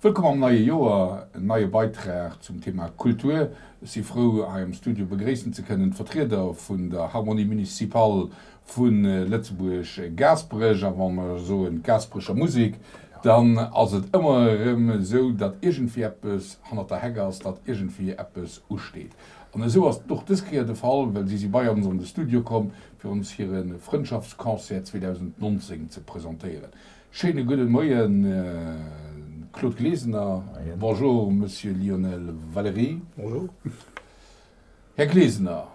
Willkommen am neue Jahr, ein neuer Beitrag zum Thema Kultur. Ich bin froh, im Studio begrüßen zu können, Vertreter von der Harmonie Municipal von Lützeburg Gasbridge, wenn wir so in Gasbridger Musik, dann ist es immer so, dass irgendwie etwas hinter der Hecke ist, dass irgendwie etwas aussteht. Und so ist doch das hier der Fall, weil Sie bei uns in das Studio kommen, für uns hier ein Freundschaftskonzert 2019 zu präsentieren. Schönen guten Morgen, Claude Glesener. Bonjour, Monsieur Lionel Valéry. Bonjour. Herr Glesener,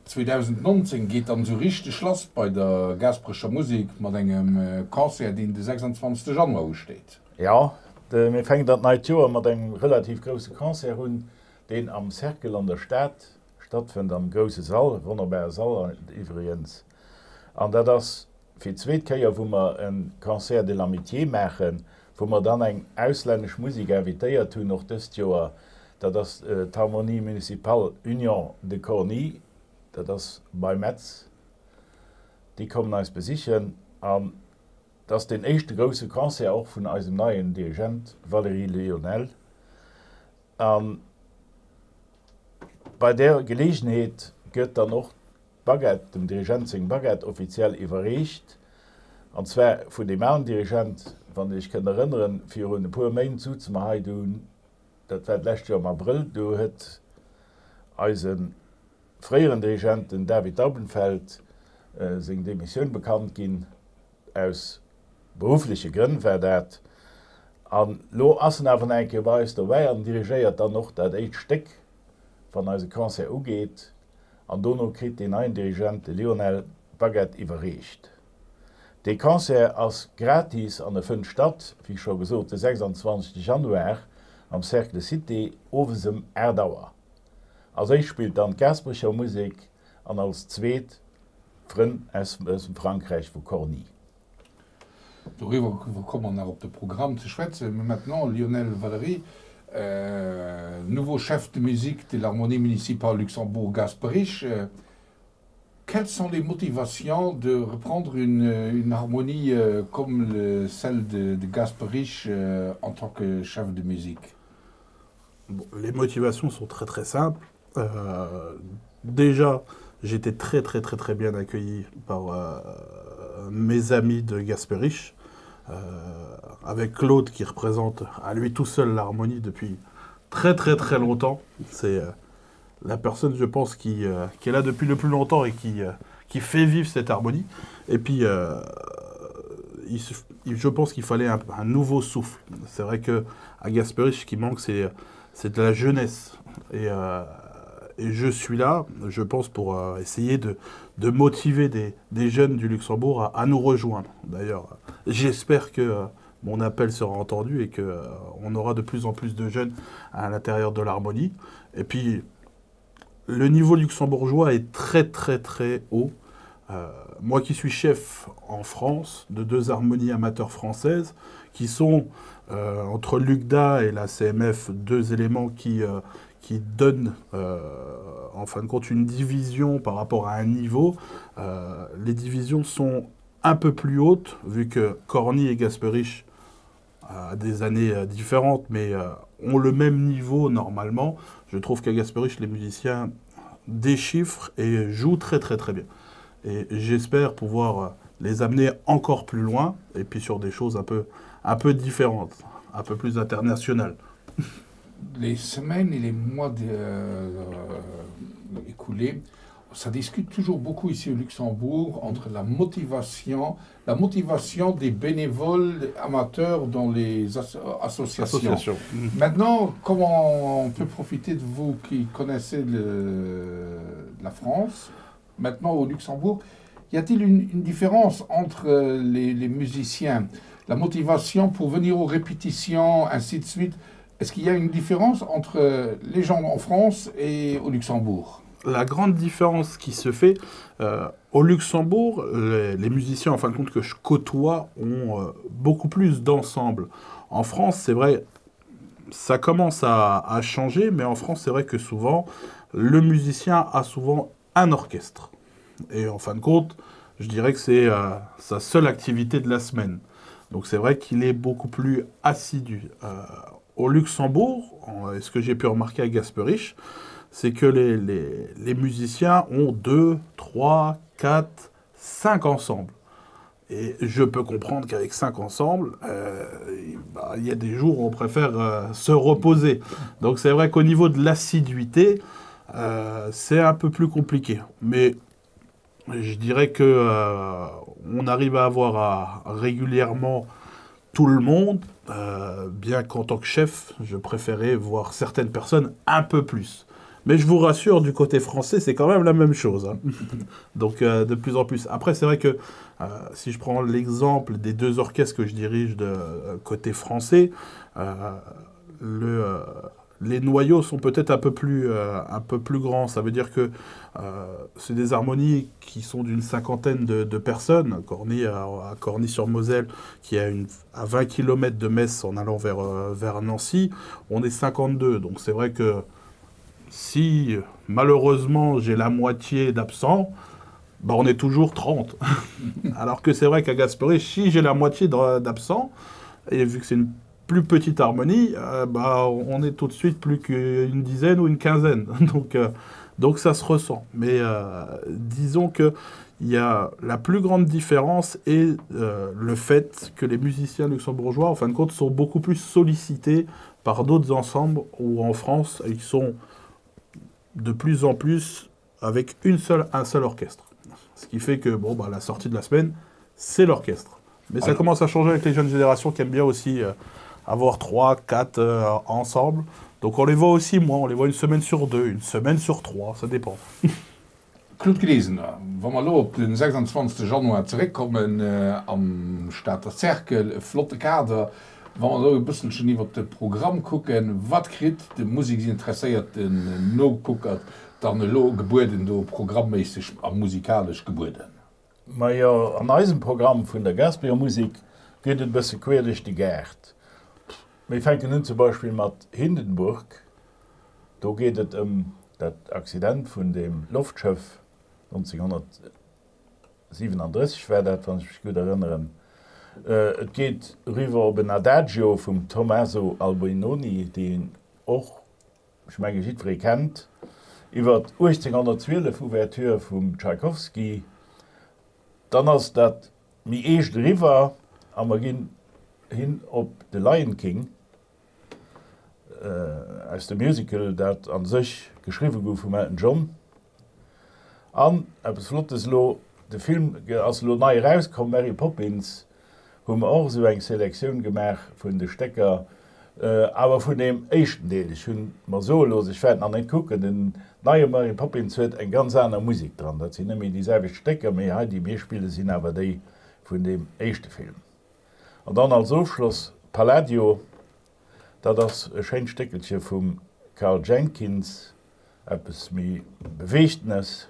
2019 geht dann so richtig los bei der Gasbridger Musik mit einem Konzert, den der 26. Januar aussteht. Ja, wir fangen das neue Jahr mit einem relativ großen Konzert an, den am Cercle an der Stadt stattfindet, am großen Saal, wunderbarer Saal übrigens. Und das ist für die zweite Mal, wo wir ein Konzert de l'Amitié machen, wo wir dann eine ausländische Musik invitiert haben, noch dieses Jahr. Das ist die Harmonie Municipal Union de Corny, das ist bei Metz. Die kommen uns besichern. Das ist der erste große Konzert auch von unserem neuen Dirigent, Valéry Lionel. Bei der Gelegenheit wird dann noch Baguette, dem Dirigent Baguette, offiziell überreicht. Und zwar von dem anderen Dirigent, wenn ich mich erinnern, für ein paar Monate zuzumachen, das war letztes Jahr im April, da hat unseren früheren Dirigenten David Daubenfeld seine Demission bekannt gegeben, aus beruflichen Gründen war das. Und lo assen aber ein Weis dabei und dirigiert dann noch das erste Stück von unserem Konzert angeht. Und dann kriegt den neuen Dirigent Lionel Baguette überreicht. Der Konzert ist gratis an der 5 Stadt, wie schon gesagt, der 26. Januar am Cercle Cité auf dem Erdauer. Also ich spiele dann Gasbridger Musik und als zweit Freund aus Frankreich von Corny. Darüber kommen wir auf das Programm zu schwätzen. Maintenant, Lionel Valéry, nouveau chef de musique de l'Harmonie Municipale Luxembourg-Gasperich. Quelles sont les motivations de reprendre une harmonie comme celle de Gasperich en tant que chef de musique? Bon, les motivations sont très simples. Déjà, j'étais très bien accueilli par mes amis de Gasperich, avec Claude qui représente à lui tout seul l'harmonie depuis très longtemps. C'est la personne, je pense, qui est là depuis le plus longtemps et qui fait vivre cette harmonie. Et puis, je pense qu'il fallait un nouveau souffle. C'est vrai qu'à Gasperich, ce qui manque, c'est de la jeunesse. Et je suis là, je pense, pour essayer de motiver des jeunes du Luxembourg à nous rejoindre. D'ailleurs, j'espère que mon appel sera entendu et qu'on aura de plus en plus de jeunes à l'intérieur de l'harmonie. Et puis, le niveau luxembourgeois est très haut. Moi qui suis chef en France de 2 harmonies amateurs françaises, qui sont entre l'UGDA et la CMF 2 éléments qui donnent en fin de compte une division par rapport à un niveau. Les divisions sont un peu plus hautes, vu que Corny et Gasperich, à des années différentes, mais ont le même niveau normalement. Je trouve qu'à Gasperich, les musiciens déchiffrent et jouent très bien. Et j'espère pouvoir les amener encore plus loin, et puis sur des choses un peu différentes, un peu plus internationales. Les semaines et les mois écoulés, ça discute toujours beaucoup ici au Luxembourg entre la motivation des bénévoles amateurs dans les associations. Maintenant, comment on peut profiter de vous qui connaissez la France, maintenant au Luxembourg, y a-t-il une différence entre les musiciens, la motivation pour venir aux répétitions, ainsi de suite? Est-ce qu'il y a une différence entre les gens en France et au Luxembourg? La grande différence qui se fait au Luxembourg, les musiciens en fin de compte que je côtoie ont beaucoup plus d'ensemble. En France, c'est vrai, ça commence à changer, mais en France, c'est vrai que souvent, le musicien a souvent un orchestre. Et en fin de compte, je dirais que c'est sa seule activité de la semaine. Donc c'est vrai qu'il est beaucoup plus assidu. au Luxembourg, et ce que j'ai pu remarquer à Gasperich, c'est que les musiciens ont 2, 3, 4, 5 ensembles. Et je peux comprendre qu'avec 5 ensembles, il y a des jours où on préfère se reposer. Donc c'est vrai qu'au niveau de l'assiduité, c'est un peu plus compliqué. Mais je dirais que on arrive à avoir régulièrement tout le monde, bien qu'en tant que chef, je préférais voir certaines personnes un peu plus. Mais je vous rassure, du côté français, c'est quand même la même chose. Hein. Donc, de plus en plus. Après, c'est vrai que si je prends l'exemple des 2 orchestres que je dirige de côté français, les noyaux sont peut-être un peu plus grands. Ça veut dire que c'est des harmonies qui sont d'une 50aine de personnes. Corny, à Corny-sur-Moselle, qui est à 20 km de Metz en allant vers Nancy, on est 52. Donc, c'est vrai que si malheureusement j'ai la moitié d'absents, on est toujours 30. Alors que c'est vrai qu'à Gasperich, si j'ai la moitié d'absents, et vu que c'est une plus petite harmonie, on est tout de suite plus qu'une dizaine ou une quinzaine. Donc ça se ressent. Mais disons que il y a la plus grande différence est le fait que les musiciens luxembourgeois, en fin de compte, sont beaucoup plus sollicités par d'autres ensembles où en France, ils sont de plus en plus avec un seul orchestre. Ce qui fait que la sortie de la semaine, c'est l'orchestre. Mais ça commence à changer avec les jeunes générations qui aiment bien aussi avoir 3, 4 ensemble. Donc on les voit aussi moins, on les voit une semaine sur 2, une semaine sur 3, ça dépend. Klut gelesen, Wa man lo op den 26. Januar zurückkommen am Staater Zerkel, flotte Kader, Wa man lo bisssen schon iwwer de Programm gucken, wat krit de Musik interesseiert den no guckert, dann lo Gebuden do programmmäßig musikalisch Gebuden. Ma ja an eisen Programm vun der Gasbiermusik geht et bësse queerlich die Gerd. Mei fenken nun zum Beispiel mat Hindenburg, do geht et dat Accident vun dem Luftschiff 1937 war dat, wann ich mich gut erinnern. Et geht riwer op een Adagio vum Tommaso Albinoni, den och geschiedré kennt, iwwer 1812 Ouverture vum Tchaikovsky, dann ass dat mi eescht River am gin hin op de Lion King, als de Musical dat an sich geschrieben gouf vum Elton John. An flottes lo de Film as lo nei rauskom Mary Poppins, hun auch so eng Selektion gemacht vun de Stecker, aber vun dem echten Deel hun mar so los ich werden an den gucken, den neue Mary Poppins huet eng ganz aner Musik dran. Dat sind nämlich dieselbe Stecker méi die Meerspiele sind awer déi vun dem echte Film. Und dann als Aufschluss Palladio, da das Scheinsteckelchen vum Carl Jenkins etwas mi Bewechtnis.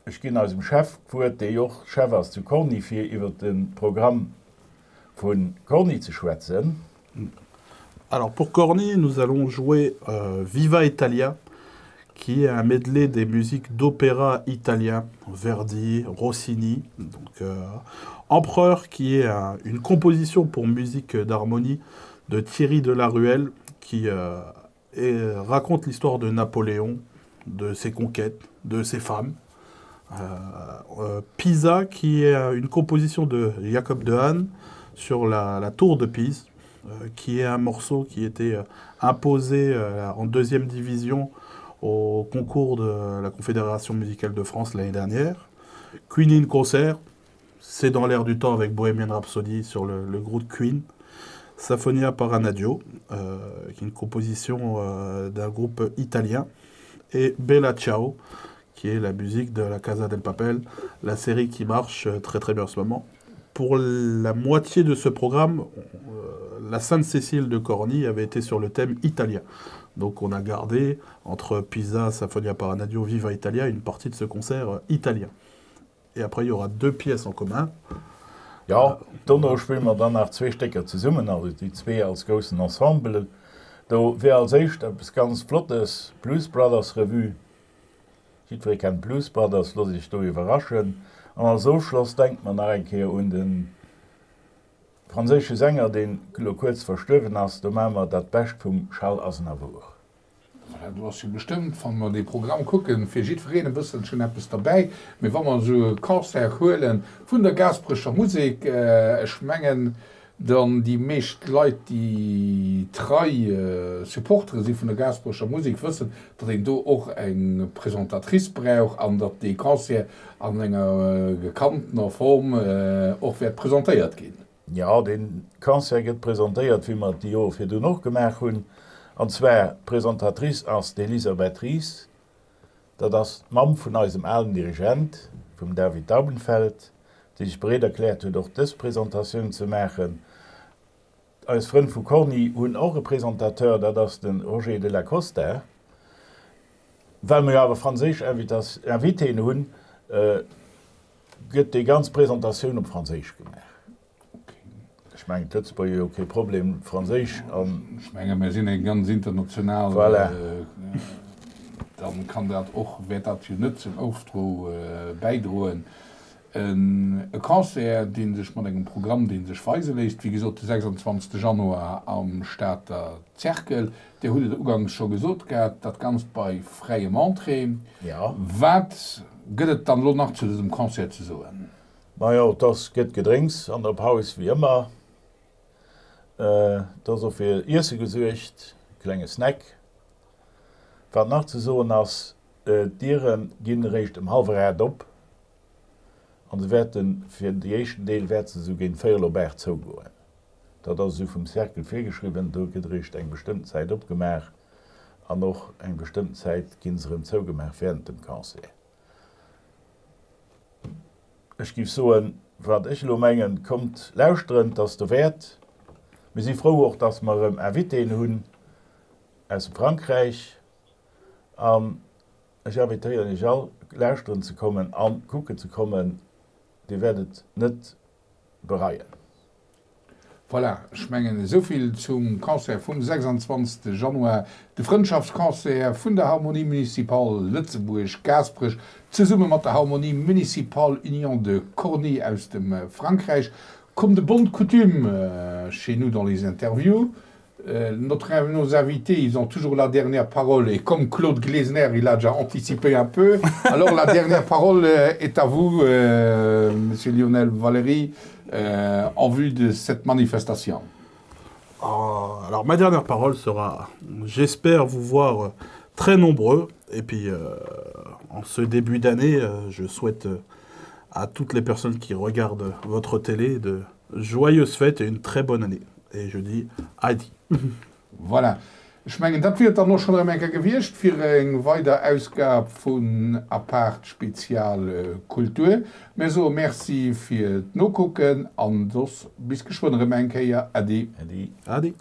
Ich gehe aus dem Chef vor, der Joch Chef aus zu Corny für über den Programm von Corny zu schwätzen. Alors pour Corny, nous allons jouer Viva Italia, qui est un medley des musiques d'opéra italien, Verdi, Rossini, donc Empereur, qui est une composition pour musique d'harmonie de Thierry Delaruelle, qui raconte l'histoire de Napoléon, de ses conquêtes, de ses femmes. Pisa, qui est une composition de Jacob de Hahn sur la tour de Pise, qui est un morceau qui était imposé en 2e division au concours de la Confédération musicale de France l'année dernière. Queen in Concert, c'est dans l'air du temps avec Bohemian Rhapsody sur le groupe Queen. Symphonia Paranadio, qui est une composition d'un groupe italien. Et Bella Ciao, qui est la musique de la Casa del Papel, la série qui marche très très bien en ce moment. Pour la moitié de ce programme, la Sainte-Cécile de Corny avait été sur le thème italien. Donc on a gardé, entre Pisa, Symphonia Paranadio, Viva Italia, une partie de ce concert italien. Et après, il y aura 2 pièces en commun. Ja, dann spielen wir dann nach 2 Stecker zusammen, also die 2 als großen Ensemble. Da wäre als echt etwas ganz Flottes, Blues Brothers Revue. Ich kein Blues Brothers, lasse ich da überraschen. Und als Aufschluss denkt man eigentlich an den franzésche Sänger den kurz verstöwen ass, do Mammer dat Best vum Schall Asenavour. Du hast ja bestimmt van man die Programm gucken fir jiréne bisssen schon Appppes dabei, mir wann man so Konzert hoelen vun der gasbrischer Musik schmengen dann die mecht Leiit die drei Supporter sie vun der gasbrischer Musik wëssen, dat ik do och eng Präsentatrice brauch an dat die Konzert an enger gekantener Form och werd präsentéiert gin. Ja, den Konzert get präsentéiert wie mat Di fir du noch gemerk hunn. Anzwer Präsentatrice als Elisabeth Ries, dat das Mam vun ausem allen Dirigent vum David Daubenfeld, die ich breet erklärt huet doch des Präsentationun ze machen. Als Fren vu Corny hunn auch e Präsentateur, dat das den Roger de la Costa, weil mir awer Franzisch Invité hunn, gëtt de ganz Präsentationun op Franzisch gemacht. Ich mein, das bei okay Problem Französisch ich mein, wir sind ganz international voilà. Dann kann dat auch wer dat nutzen Auftro beidrohen ein Konzert den sich man engem Programm den sich weise lässt wie gesagt 26. Januar am Staater Zerkel der hu Ugang schon gesot gehabt dat ganz bei freiem Entree ja. Wat gëtt dann lo nach zu diesem Konzert zu so naja das geht gedrings an der Haus wie immer. Dat fir Ise gesuercht klenge Snack wat nach ze so ass Dieren ginn recht dem halfrät op an de wetten fir de échen Deel wä ze so gin Félerberg zou goen. Dat as vum Cerkel firgeschriwen do gedricht eng bestimmt Zeit opgemer an noch eng bestimmt Zeit ginsrem zouugemer fertigent dem Kanse. Ech gif so wat Echlo menggen kommt lausren, dats der Wert. Wir sind froh auch, dass wir Invité hunn aus Frankreich. Ich invitiere nicht all Lehrstunden zu kommen, an gucken zu kommen, die werdet nicht bereien. Voilà, schmengen soviel zum Konzert vom 26. Januar, de Freundschaftskonzert vun der Harmonie Municipal Lützeburg Gasbrisch zu summe mat der Harmonie Municipal Union de Corny aus dem Frankreich. Comme de bonne coutume chez nous dans les interviews, nos invités, ils ont toujours la dernière parole. Et comme Claude Glesner, il a déjà anticipé un peu, alors la dernière parole est à vous, Monsieur Lionel Valéry, en vue de cette manifestation. Alors ma dernière parole sera, j'espère vous voir très nombreux. Et puis, en ce début d'année, je souhaite... à toutes les personnes qui regardent votre télé de joyeuses fêtes et une très bonne année. Et je dis Adi. Voilà. Ich meine, das wird dann noch schon ein wenig gewirrscht für eine weitere Ausgabe von Apart Spezial Kultur. Mais so, merci für das Nachgucken und bis geschwindere Menke. Adi. Adi. Adi.